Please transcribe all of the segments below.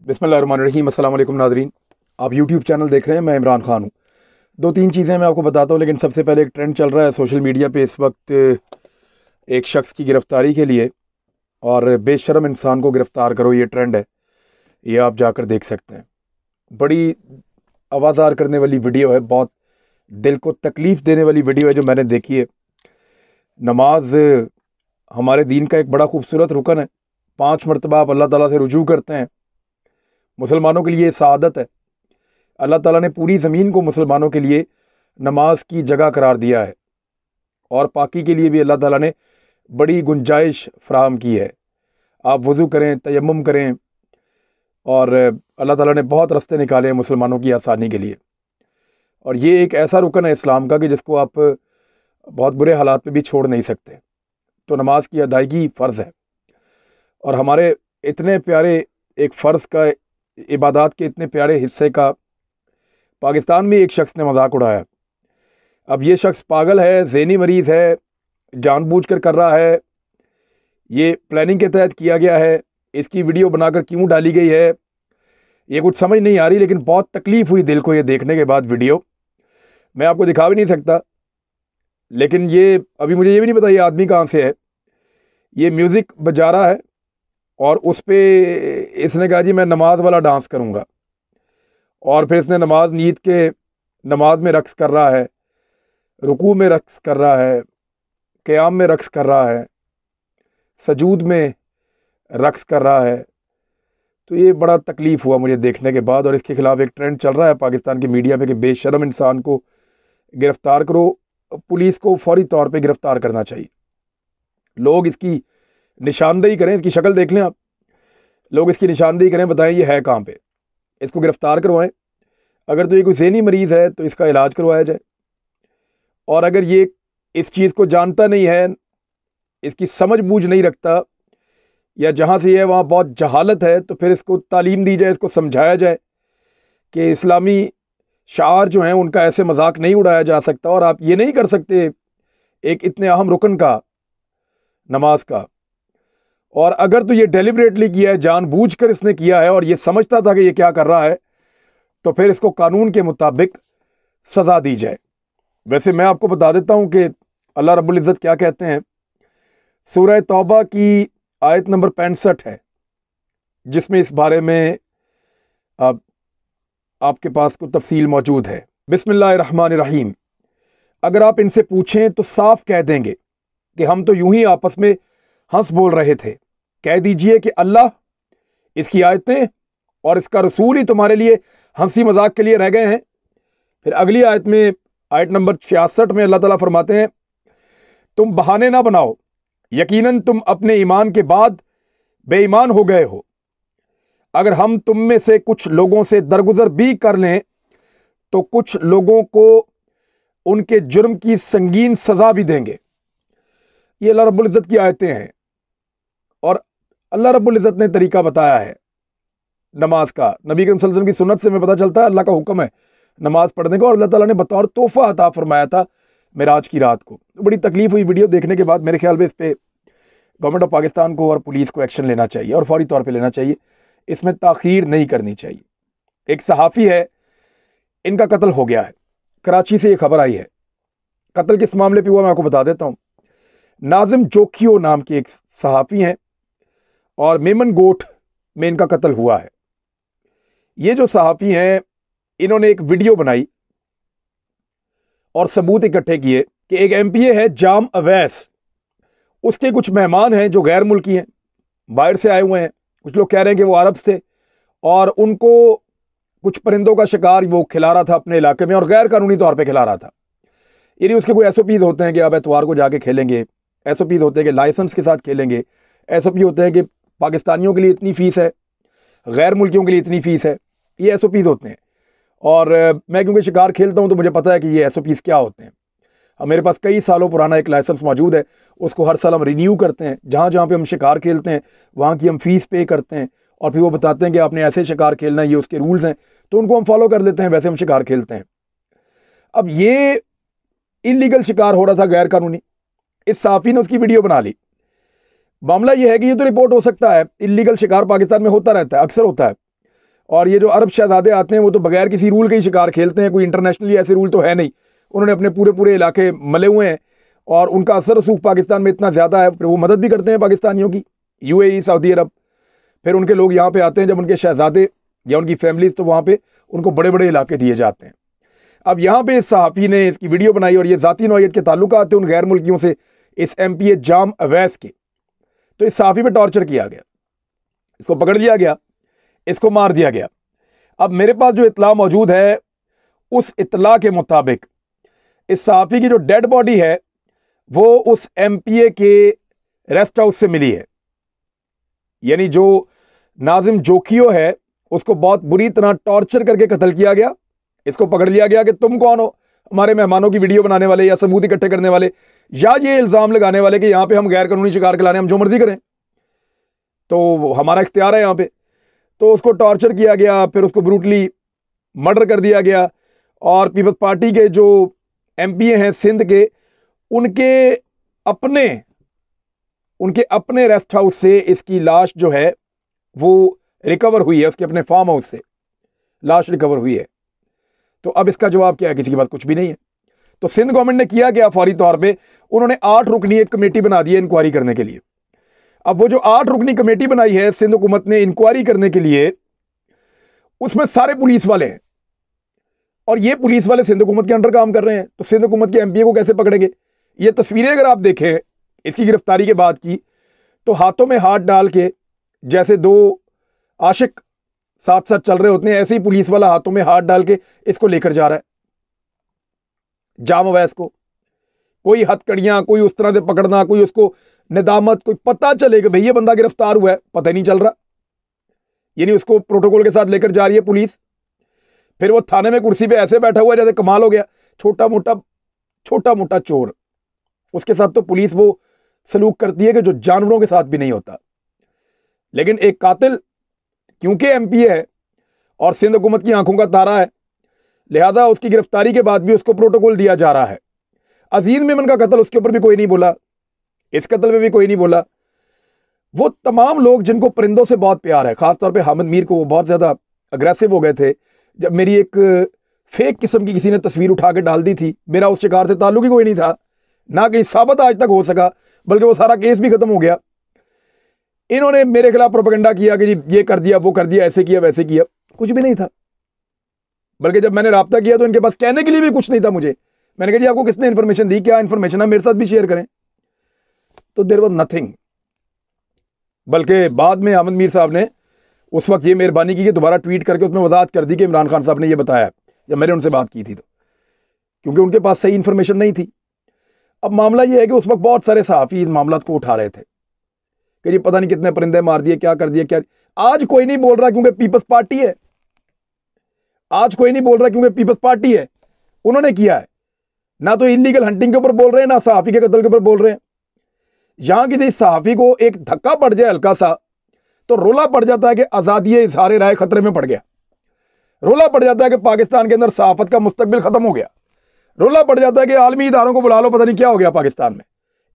बिस्मिल्लाहिर्रहमानिर्रहीम। अस्सलाम वालेकुम नाज़रीन, आप यूट्यूब चैनल देख रहे हैं। मैं इमरान खान हूँ। दो तीन चीज़ें मैं आपको बताता हूँ, लेकिन सबसे पहले एक ट्रेंड चल रहा है सोशल मीडिया पे इस वक्त एक शख्स की गिरफ़्तारी के लिए, और बेशर्म इंसान को गिरफ़्तार करो, ये ट्रेंड है। ये आप जाकर देख सकते हैं। बड़ी आवाज़ार करने वाली वीडियो है, बहुत दिल को तकलीफ़ देने वाली वीडियो है जो मैंने देखी है। नमाज हमारे दीन का एक बड़ा खूबसूरत रुकन है। 5 मरतबा आप अल्लाह ताला से रुजू करते हैं। मुसलमानों के लिए सआदत है। अल्लाह ताला ने पूरी ज़मीन को मुसलमानों के लिए नमाज की जगह करार दिया है, और पाकी के लिए भी अल्लाह ताला ने बड़ी गुंजाइश फ़राहम की है। आप वज़ू करें, तयम्मुम करें, और अल्लाह ताला ने बहुत रास्ते निकाले हैं मुसलमानों की आसानी के लिए। और ये एक ऐसा रुकन है इस्लाम का कि जिसको आप बहुत बुरे हालात में भी छोड़ नहीं सकते। तो नमाज की अदायगी फ़र्ज़ है, और हमारे इतने प्यारे एक फ़र्ज़ का, इबादत के इतने प्यारे हिस्से का पाकिस्तान में एक शख्स ने मजाक उड़ाया। अब ये शख्स पागल है, ज़हनी मरीज़ है, जानबूझकर कर रहा है, ये प्लानिंग के तहत किया गया है। इसकी वीडियो बनाकर क्यों डाली गई है ये कुछ समझ नहीं आ रही, लेकिन बहुत तकलीफ़ हुई दिल को ये देखने के बाद। वीडियो मैं आपको दिखा भी नहीं सकता, लेकिन ये अभी मुझे ये भी नहीं पता ये आदमी कहाँ से है। ये म्यूज़िक बजा रहा है और उस पर इसने कहा जी मैं नमाज वाला डांस करूँगा, और फिर इसने नमाज नीयत के नमाज में रक्स कर रहा है, रुकू में रक्स कर रहा है, क़याम में रक्स कर रहा है, सजूद में रक्स कर रहा है। तो ये बड़ा तकलीफ़ हुआ मुझे देखने के बाद, और इसके ख़िलाफ़ एक ट्रेंड चल रहा है पाकिस्तान की मीडिया पे कि बेशर्म इंसान को गिरफ़्तार करो। पुलिस को फौरी तौर पे गिरफ़्तार करना चाहिए। लोग इसकी निशानदेही करें, इसकी शक्ल देख लें आप, लोग इसकी निशानदेही करें, बताएं ये है कहाँ पे, इसको गिरफ़्तार करवाएं। अगर तो ये कोई ज़हनी मरीज़ है तो इसका इलाज करवाया जाए, और अगर ये इस चीज़ को जानता नहीं है, इसकी समझ बूझ नहीं रखता, या जहाँ से है वहाँ बहुत जहालत है, तो फिर इसको तालीम दी जाए, इसको समझाया जाए कि इस्लामी शार जो हैं उनका ऐसे मजाक नहीं उड़ाया जा सकता, और आप ये नहीं कर सकते एक इतने अहम रुकन का, नमाज का। और अगर तो ये डेलिबरेटली किया है, जानबूझकर इसने किया है और ये समझता था कि ये क्या कर रहा है, तो फिर इसको कानून के मुताबिक सज़ा दी जाए। वैसे मैं आपको बता देता हूँ कि अल्लाह रब्बुल इज़्ज़त क्या कहते हैं। सूरह तौबा की आयत नंबर 65 है, जिसमें इस बारे में आपके पास कुछ तफसील मौजूद है। बिस्मिल्लाहिर्रहमानिर्रहीम। अगर आप इनसे पूछें तो साफ कह देंगे कि हम तो यूं ही आपस में हंस बोल रहे थे। कह दीजिए कि अल्लाह, इसकी आयतें और इसका रसूल ही तुम्हारे लिए हंसी मजाक के लिए रह गए हैं। फिर अगली आयत में, आयत नंबर 66 में अल्लाह ताला फरमाते हैं, तुम बहाने ना बनाओ, यकीनन तुम अपने ईमान के बाद बेईमान हो गए हो। अगर हम तुम में से कुछ लोगों से दरगुजर भी कर लें तो कुछ लोगों को उनके जुर्म की संगीन सजा भी देंगे। ये अल्लाह रब्बुल इज़्ज़त की आयतें हैं, और अल्लाह रब्बुल इज़्ज़त ने तरीका बताया है नमाज का। नबी करीम सल्लल्लाहु अलैहि वसल्लम की सुन्नत से हमें पता चलता है अल्लाह का हुक्म है नमाज पढ़ने का, और अल्लाह ताला ने बतौर तोहफा अता फरमाया था मिराज की रात को। बड़ी तकलीफ हुई वीडियो देखने के बाद। मेरे ख्याल में इस पर गवर्नमेंट ऑफ पाकिस्तान को और पुलिस को एक्शन लेना चाहिए, और फौरी तौर पर लेना चाहिए। इसमें ताख़ीर नहीं करनी चाहिए। एक सहाफ़ी है, इनका कत्ल हो गया है। कराची से ये खबर आई है। कत्ल किस मामले पे हुआ मैं आपको बता देता हूँ। नाजिम जोखियो नाम के एक सहाफ़ी हैं, और मेमन गोट में इनका कत्ल हुआ है। ये जो सहाफ़ी हैं, इन्होंने एक वीडियो बनाई और सबूत इकट्ठे किए कि एक MPA है जाम अवैस, उसके कुछ मेहमान हैं जो गैर मुल्की हैं, बाहर से आए हुए हैं। कुछ लोग कह रहे हैं कि वो अरब थे, और उनको कुछ परिंदों का शिकार वो खिला रहा था अपने इलाके में, और गैर कानूनी तौर पे खिला रहा था। यानी उसके कोई SOPs होते हैं कि आप एतवार को जाके खेलेंगे, SOPs होते हैं कि लाइसेंस के साथ खेलेंगे, SOP होते हैं कि पाकिस्तानियों के लिए इतनी फ़ीस है, गैर मुल्कियों के लिए इतनी फ़ीस है। ये SOPs होते हैं, और मैं क्योंकि शिकार खेलता हूँ तो मुझे पता है कि ये SOPs क्या होते हैं। अब मेरे पास कई सालों पुराना एक लाइसेंस मौजूद है, उसको हर साल हम रिन्यू करते हैं। जहाँ जहाँ पे हम शिकार खेलते हैं वहाँ की हम फ़ीस पे करते हैं, और फिर वो बताते हैं कि आपने ऐसे शिकार खेलना है, ये उसके रूल्स हैं, तो उनको हम फॉलो कर लेते हैं, वैसे हम शिकार खेलते हैं। अब ये इलीगल शिकार हो रहा था, गैर कानूनी। इस साफ़ी ने उसकी वीडियो बना ली। मामला ये है कि ये तो रिपोर्ट हो सकता है, इलीगल शिकार पाकिस्तान में होता रहता है, अक्सर होता है। और ये जो अरब शहजादे आते हैं वो तो बगैर किसी रूल के ही शिकार खेलते हैं, कोई इंटरनेशनली ऐसे रूल तो है नहीं। उन्होंने अपने पूरे पूरे इलाके मले हुए हैं और उनका असर रसूख पाकिस्तान में इतना ज़्यादा है, फिर वो मदद भी करते हैं पाकिस्तानियों की, यूएई, सऊदी अरब। फिर उनके लोग यहाँ पे आते हैं जब उनके शहजादे या उनकी फैमिलीज, तो वहाँ पे उनको बड़े बड़े इलाके दिए जाते हैं। अब यहाँ पे इस सहाफ़ी ने इसकी वीडियो बनाई और ये ज़ाती नौयत के ताल्लुकात थे उन गैर मुल्कियों से, इस MPA जाम अवैस के। तो इस सहाफ़ी पे टॉर्चर किया गया, इसको पकड़ लिया गया, इसको मार दिया गया। अब मेरे पास जो इत्तला मौजूद है, उस इत्तला के मुताबिक इस सहाफ़ी की जो डेड बॉडी है वो उस MPA के रेस्ट हाउस से मिली है। यानी जो नाजिम जोखियो है उसको बहुत बुरी तरह टॉर्चर करके कत्ल किया गया। इसको पकड़ लिया गया कि तुम कौन हो हमारे मेहमानों की वीडियो बनाने वाले या सबूत इकट्ठे करने वाले, या ये इल्ज़ाम लगाने वाले कि यहाँ पे हम गैर कानूनी शिकार खिलाने हम जो मर्जी करें, तो हमारा इख्तियार है यहाँ पे। तो उसको टॉर्चर किया गया, फिर उसको ब्रूटली मर्डर कर दिया गया। और पीपल्स पार्टी के जो MPA हैं सिंध के, उनके अपने रेस्ट हाउस से इसकी लाश जो है वो रिकवर हुई है, उसके अपने फार्म हाउस से लाश रिकवर हुई है। तो अब इसका जवाब क्या है? किसी के पास कुछ भी नहीं है। तो सिंध गवर्नमेंट ने किया क्या फौरी तौर पे, उन्होंने 8 रुकनी एक कमेटी बना दी है इंक्वायरी करने के लिए। अब वो जो 8 रुकनी कमेटी बनाई है सिंध हुकूमत ने इंक्वायरी करने के लिए, उसमें सारे पुलिस वाले हैं और ये पुलिस वाले सिंध हुकूमत के अंडर काम कर रहे हैं। तो सिंध हुकूमत के MPA को कैसे पकड़ेंगे? ये तस्वीरें अगर आप देखें इसकी गिरफ्तारी के बाद की, तो हाथों में हाथ डाल के जैसे 2 आशिक साथ साथ चल रहे होते हैं, ऐसे ही पुलिस वाला हाथों में हाथ डाल के इसको लेकर जा रहा है जाम अवैस को। कोई हथकड़ियां, कोई उस तरह से पकड़ना, कोई उसको निदामत, कोई पता चले कि भाई ये बंदा गिरफ्तार हुआ है, पता ही नहीं चल रहा। यानी उसको प्रोटोकॉल के साथ लेकर जा रही है पुलिस। फिर वो थाने में कुर्सी पे ऐसे बैठा हुआ है जैसे कमाल हो गया, छोटा मोटा चोर। उसके साथ तो पुलिस वो सलूक करती है कि जो जानवरों के साथ भी नहीं होता। लेकिन एक कातिल क्योंकि MPA है और सिंध हुकूमत की आंखों का तारा है, लिहाजा उसकी गिरफ्तारी के बाद भी उसको प्रोटोकॉल दिया जा रहा है। अजीज मेमन का कत्ल, उसके ऊपर भी कोई नहीं बोला, इस कत्ल में भी कोई नहीं बोला। वो तमाम लोग जिनको परिंदों से बहुत प्यार है, खासतौर पे हामिद मीर को, वो बहुत ज्यादा अग्रेसिव हो गए थे जब मेरी एक फेक किस्म की किसी ने तस्वीर उठा के डाल दी थी। मेरा उस शिकार से ताल्लुक ही कोई नहीं था, ना कहीं साबित आज तक हो सका, बल्कि वो सारा केस भी खत्म हो गया। इन्होंने मेरे खिलाफ प्रोपेगेंडा किया कि जी ये कर दिया, वो कर दिया, ऐसे किया, वैसे किया। कुछ भी नहीं था, बल्कि जब मैंने राब्ता किया तो इनके पास कहने के लिए भी कुछ नहीं था मुझे। मैंने कहा जी आपको किसने इन्फॉर्मेशन दी, क्या इन्फॉर्मेशन है, मेरे साथ भी शेयर करें। तो देयर वाज नथिंग। बल्कि बाद में हामिद मीर साहब ने उस वक्त ये मेहरबानी की कि दोबारा ट्वीट करके उसमें वजाहत कर दी कि इमरान खान साहब ने ये बताया जब मैंने उनसे बात की थी, तो क्योंकि उनके पास सही इन्फॉर्मेशन नहीं थी। अब मामला ये है कि उस वक्त बहुत सारे सहाफ़ी इस मामला को उठा रहे थे कि ये पता नहीं कितने परिंदे मार दिए, क्या कर दिया, क्या। आज कोई नहीं बोल रहा क्योंकि पीपल्स पार्टी है। आज कोई नहीं बोल रहा क्योंकि पीपल्स पार्टी है, उन्होंने किया है। ना तो इलीगल हंटिंग के ऊपर बोल रहे हैं, ना सहाफ़ी के कत्ल के ऊपर बोल रहे हैं। यहां किसी सहाफ़ी को एक धक्का पड़ जाए हल्का सा, तो रोला पड़ जाता है कि आज़ादी इज़हार राय खतरे में पड़ गया। रोला पड़ जाता है कि पाकिस्तान के अंदर सहाफ़त का मुस्तकबिल खत्म हो गया। रोला पड़ जाता है कि आलमी इदारों को बुला लो, पता नहीं क्या हो गया पाकिस्तान में।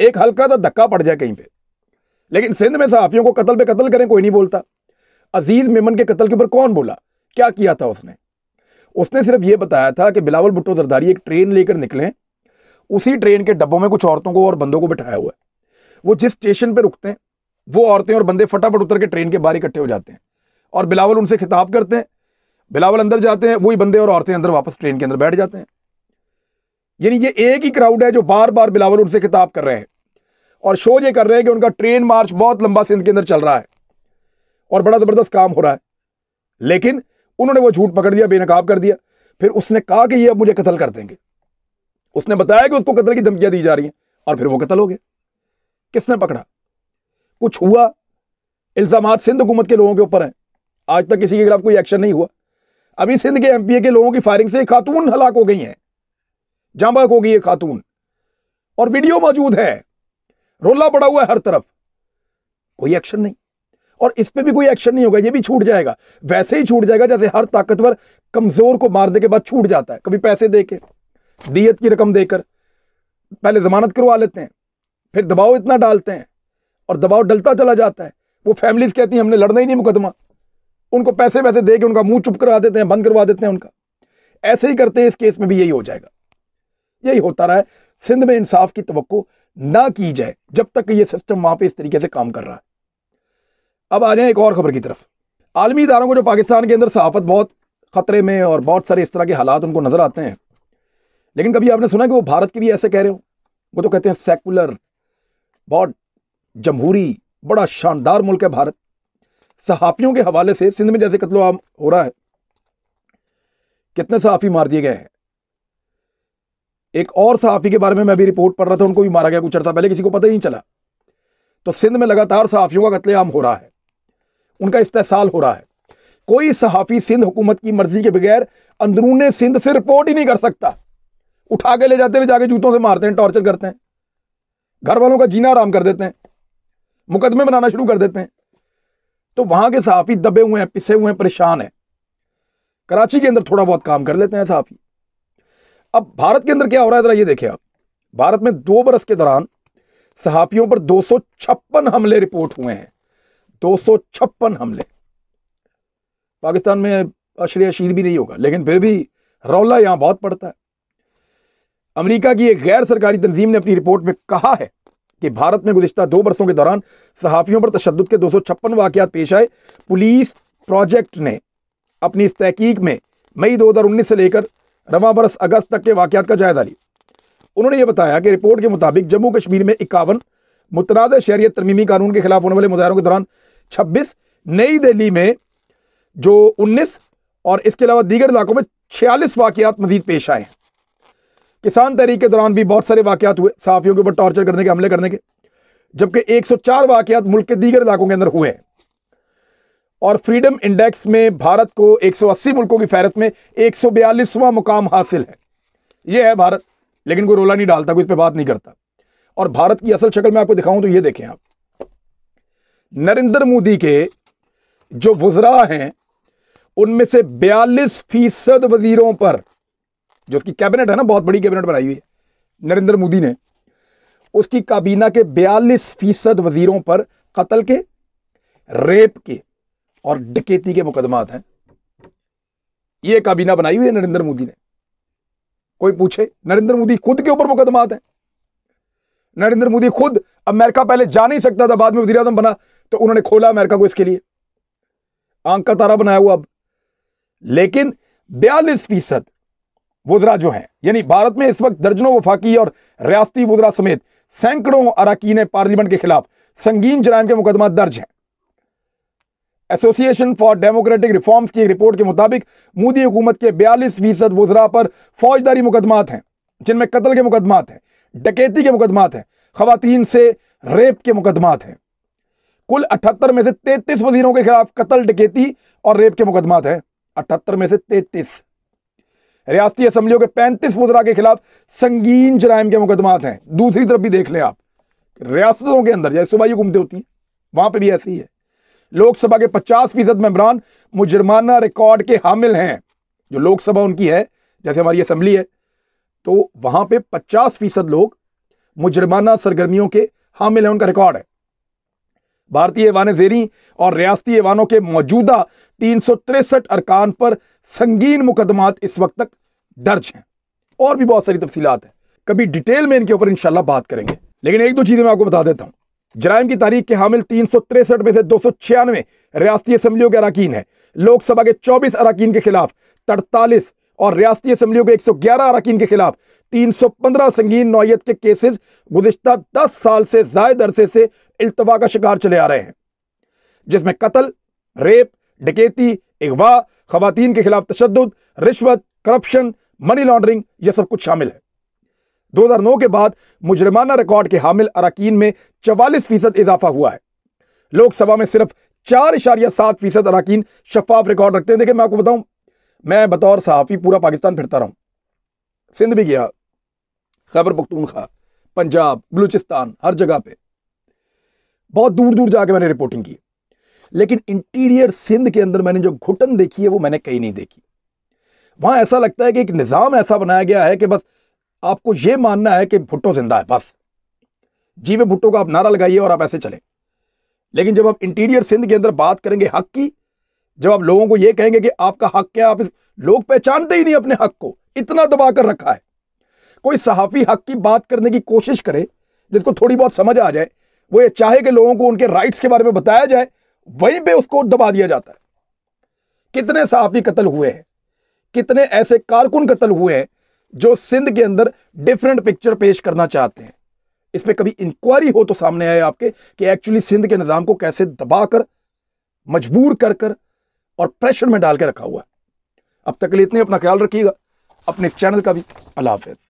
एक हल्का सा धक्का पड़ जाए कहीं पे। लेकिन सिंध में सहाफ़ियों को कत्ल पे कत्ल करें, कोई नहीं बोलता। अजीज मेमन के कत्ल के ऊपर कौन बोला, क्या किया था उसने सिर्फ ये बताया था कि बिलावल भुट्टो जरदारी एक ट्रेन लेकर निकले, उसी ट्रेन के डब्बों में कुछ औरतों को और बंदों को बिठाया हुआ है। वो जिस स्टेशन पे रुकते हैं वो औरतें और बंदे फटाफट उतर के ट्रेन के बाहर इकट्ठे हो जाते हैं और बिलावल उनसे खिताब करते हैं। बिलावल अंदर जाते हैं, वही बंदे और औरतें अंदर वापस ट्रेन के अंदर बैठ जाते हैं। यानी ये एक ही क्राउड है जो बार बार बिलावल उनसे खिताब कर रहे हैं और शो ये कर रहे हैं कि उनका ट्रेन मार्च बहुत लंबा सिंध के अंदर चल रहा है और बड़ा जबरदस्त काम हो रहा है। लेकिन उन्होंने वो झूठ पकड़ दिया, बेनकाब कर दिया। फिर उसने कहा कि ये अब मुझे कत्ल कर देंगे। उसने बताया कि उसको कत्ल की धमकियां दी जा रही हैं और फिर वो कत्ल हो गया। किसने पकड़ा? कुछ हुआ? इल्जामात सिंध हुकूमत के लोगों के ऊपर हैं। आज तक किसी के खिलाफ कोई एक्शन नहीं हुआ। अभी सिंध के MPA के लोगों की फायरिंग से खातून हलाक हो गई हैं, जांबाक हो गई है खातून, और वीडियो मौजूद है, रोला पड़ा हुआ है हर तरफ। कोई एक्शन नहीं, और इस पे भी कोई एक्शन नहीं होगा। ये भी छूट जाएगा, वैसे ही छूट जाएगा जैसे हर ताकतवर कमजोर को मारने के बाद छूट जाता है। कभी पैसे देके, दियत की रकम देकर, पहले जमानत करवा लेते हैं, फिर दबाव इतना डालते हैं और दबाव डलता चला जाता है। वो फैमिलीज कहती हैं हमने लड़ना ही नहीं मुकदमा, उनको पैसे वैसे दे के उनका मुंह चुप करवा देते हैं, बंद करवा देते हैं उनका। ऐसे ही करते हैं इस केस में भी, यही हो जाएगा। यही होता रहा है। सिंध में इंसाफ की तवक्को ना की जाए जब तक ये सिस्टम वहां पे इस तरीके से काम कर रहा है। अब आ जाए एक और खबर की तरफ। आलमी इदारों को जो पाकिस्तान के अंदर सहाफत बहुत खतरे में और बहुत सारे इस तरह के हालात उनको नजर आते हैं, लेकिन कभी आपने सुना कि वो भारत के भी ऐसे कह रहे हो? वो तो कहते हैं सेकुलर, बहुत जमहूरी, बड़ा शानदार मुल्क है भारत। सहाफियों के हवाले से सिंध में जैसे कत्लो आम हो रहा है, कितने सहाफी मार दिए गए हैं। एक और सहाफी के बारे में मैं भी रिपोर्ट पढ़ रहा था, उनको भी मारा गया कुछ अर्सा पहले, किसी को पता ही नहीं चला। तो सिंध में लगातार सहाफियों का कत्लेआम हो रहा है, उनका इस्तेसाल हो रहा है। कोई सहाफी सिंध हुकूमत की मर्जी के बगैर अंदरूने सिंध से रिपोर्ट ही नहीं कर सकता। उठा के ले जाते हैं, जाके जूतों से मारते हैं, टॉर्चर करते हैं, घर वालों का जीना आराम कर देते हैं, मुकदमे बनाना शुरू कर देते हैं। तो वहां के सहाफी दबे हुए हैं, पिसे हुए हैं, परेशान हैं। कराची के अंदर थोड़ा बहुत काम कर लेते हैं सहाफी। अब भारत के अंदर क्या हो रहा है जरा ये देखिए आप। भारत में 2 बरस के दौरान सहाफियों पर 256 हमले रिपोर्ट हुए हैं। 256 हमले। पाकिस्तान में अशरे अशीर भी नहीं होगा, लेकिन फिर भी रौला यहां बहुत पड़ता है। अमेरिका की एक गैर सरकारी तंजीम ने अपनी रिपोर्ट में कहा है कि भारत में गुज़िश्ता 2 बरसों के दौरान सहाफियों पर तशद्दुद के 256 वाक़यात पेश आए। पुलिस प्रोजेक्ट ने अपनी इस तहकीक में मई 2019 से लेकर रवां बरस अगस्त तक के वाक़यात का जायजा लिया। उन्होंने ये बताया कि रिपोर्ट के मुताबिक जम्मू कश्मीर में 51, मुतराद शहरियत तरमीमी कानून के खिलाफ होने वाले मुजाहरों के दौरान 26, नई दिल्ली में जो 19 और इसके अलावा दीगर इलाकों में 46 वाक़यात मजीद पेश आए हैं। किसान तहरीक के दौरान भी बहुत सारे वाक़यात हुए सहाफियों के ऊपर टॉर्चर करने के, हमले करने के, जबकि 104 वाक़यात मुल्क के दीगर इलाकों के अंदर हुए हैं। और फ्रीडम इंडेक्स में भारत को 180 मुल्कों की फहरिस्त में 142वां मुकाम हासिल है। यह है भारत, लेकिन कोई रोला नहीं डालता, कोई इस पर बात नहीं करता। और भारत की असल शक्ल मैं आपको दिखाऊं तो ये देखें आप, नरेंद्र मोदी के जो वुज़रा हैं उनमें से 42% वजीरों पर, जो उसकी कैबिनेट है ना, बहुत बड़ी कैबिनेट बनाई हुई है नरेंद्र मोदी ने, उसकी काबीना के 42% वजीरों पर कत्ल के, रेप के और डकैती के मुकदमात हैं। यह काबीना बनाई हुई है नरेंद्र मोदी ने। कोई पूछे, नरेंद्र मोदी खुद के ऊपर मुकदमात हैं। नरेंद्र मोदी खुद अमेरिका पहले जा नहीं सकता था, बाद में वजीर आज़म बना तो उन्होंने खोला अमेरिका को इसके लिए, आंख का तारा बनाया हुआ अब। लेकिन 42% वुज़रा जो हैं, यानी भारत में इस वक्त दर्जनों वफाकी और रियासती वुज़रा समेत सैकड़ों अरकान पार्लियामेंट के खिलाफ संगीन जराइम के मुकदमा दर्ज हैं। एसोसिएशन फॉर डेमोक्रेटिक रिफॉर्म्स की एक रिपोर्ट के मुताबिक मोदी हुकूमत के 42% वुज़रा पर फौजदारी मुकदमात हैं, जिनमें कत्ल के मुकदमात हैं, डकैती के मुकदमात हैं, खवातीन से रेप के मुकदमात हैं। कुल 78 में से 33 वजीरों के खिलाफ कत्ल, डकैती और रेप के मुकदमात हैं। 78 में से 33। रियासती असम्बलियों के 35 वुज़रा के खिलाफ संगीन जराइम के मुकदमात हैं। दूसरी तरफ भी देख लें आप, रियासतों के अंदर जैसे सूबाई हुकूमतें होती हैं वहां पे भी ऐसी ही है। लोकसभा के 50% मेंबरान मुजरमाना रिकॉर्ड के हामिल हैं। जो लोकसभा उनकी है, जैसे हमारी असेंबली है, तो वहां पे 50% लोग मुजरमाना सरगर्मियों के हामिल हैं, उनका रिकॉर्ड है। भारतीय ऐवान ज़ेरी और रियासती ऐवानों के मौजूदा 363 अरकान पर संगीन मुकदमात इस वक्त तक दर्ज हैं। और भी बहुत सारी तफसीलात हैं, कभी डिटेल में इनके ऊपर इंशाल्लाह बात करेंगे। लेकिन एक दो चीजें मैं आपको बता देता हूं। जराइम की तारीख के हामिल 363 में से 296 रियासती असम्बलियों के अरकान हैं। लोकसभा के 24 अरकान के खिलाफ 43 और रियासती असम्बलियों के 111 अरकान के खिलाफ 315 संगीन नौयत के केसेस गुज़िश्ता 10 साल से ज़ायद अरसे से इल्तवा का शिकार चले आ रहे हैं, जिसमें कत्ल, रेप, डकैती, अगवा, खवातीन के खिलाफ तशद्दुद, रिश्वत, करप्शन, मनी लॉन्ड्रिंग, यह सब कुछ शामिल है। 2009 के बाद मुजरमाना रिकॉर्ड के हामिल अरकान में 44% इजाफा हुआ है। लोकसभा में सिर्फ 4.7% अरकान शफाफ रिकॉर्ड रखते हैं। देखिए मैं आपको बताऊं, मैं बतौर सहाफ़ी पूरा पाकिस्तान फिरता रहा हूं, सिंध भी गया, खैबर पख्तूनख्वा, पंजाब, बलूचिस्तान, हर जगह पे बहुत दूर दूर जाके मैंने रिपोर्टिंग की। लेकिन इंटीरियर सिंध के अंदर मैंने जो घुटन देखी है वो मैंने कहीं नहीं देखी। वहां ऐसा लगता है कि एक निज़ाम ऐसा बनाया गया है कि बस आपको यह मानना है कि भुट्टो जिंदा है, बस जीवे भुट्टो का आप नारा लगाइए और आप ऐसे चलें। लेकिन जब आप इंटीरियर सिंध के अंदर बात करेंगे हक की, जब आप लोगों को यह कहेंगे कि आपका हक क्या, आप लोग पहचानते ही नहीं अपने हक को, इतना दबा कर रखा है। कोई सहाफी हक की बात करने की कोशिश करे, जिसको थोड़ी बहुत समझ आ जाए, वो ये चाहे कि लोगों को उनके राइट्स के बारे में बताया जाए, वहीं पे उसको दबा दिया जाता है। कितने सहाफी कत्ल हुए हैं, कितने ऐसे कारकुन कत्ल हुए हैं जो सिंध के अंदर डिफरेंट पिक्चर पेश करना चाहते हैं। इस पे कभी इंक्वायरी हो तो सामने आए आपके कि एक्चुअली सिंध के निजाम को कैसे दबाकर, मजबूर कर और प्रेशर में डाल के रखा हुआ है। अब तक के लिए इतने, अपना ख्याल रखिएगा, अपने इस चैनल का भी। अल्लाह हाफिज।